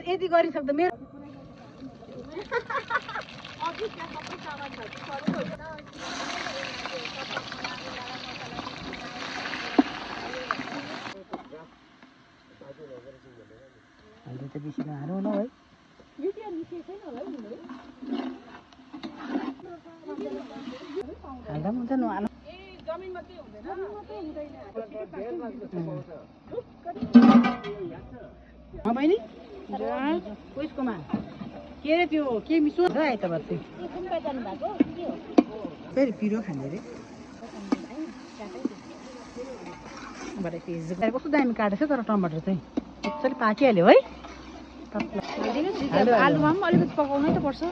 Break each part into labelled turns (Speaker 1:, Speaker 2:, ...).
Speaker 1: यति गरिसक्दा मेरो अहिले त बेसी गाह्रो होला है हाल्दा पनि हुन्छ नहाल्नु बहिनी उसकोमा के अरे त्यो के मिसो र आइतबार चाहिँ फेरि पिरो खाने अरे कस्तो दामी काटेको छ तर टमाटर चाहिँ मजाले पाकिहाल्यो है आलुमा पनि अलिकति पकाउनै त पर्छ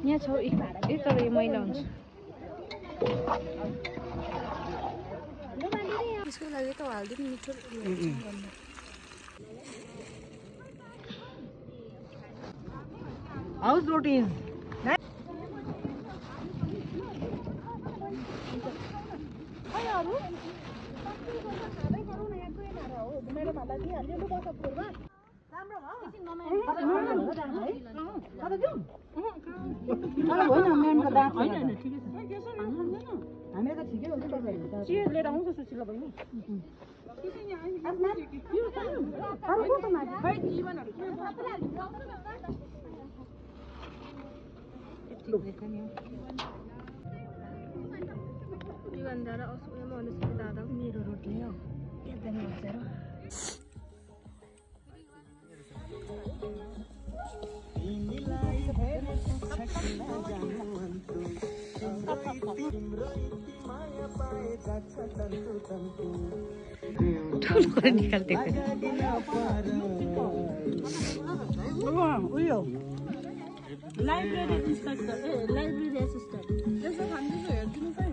Speaker 1: यहाँ छ एक भाडा तर यो मैला हुन्छ त्यसको लागि त हाल्दिनु मिठो हाउस रोटी लिएर आउँछ सुशीला बहिनी दादा मेरो रोटी हो एकदम मजा निकालते उयो लाइब्रेरी इन्स्पेक्टर लाइब्रेरी एसिस्टेन्ट यसो खान्छ हेरिदिनु खै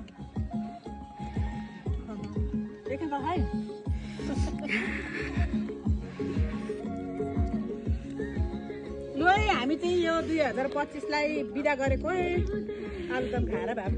Speaker 1: एकैन त खै ल हामी चाहिँ यो 2025 लाई बिदा गरेको आलुदम खाएर भए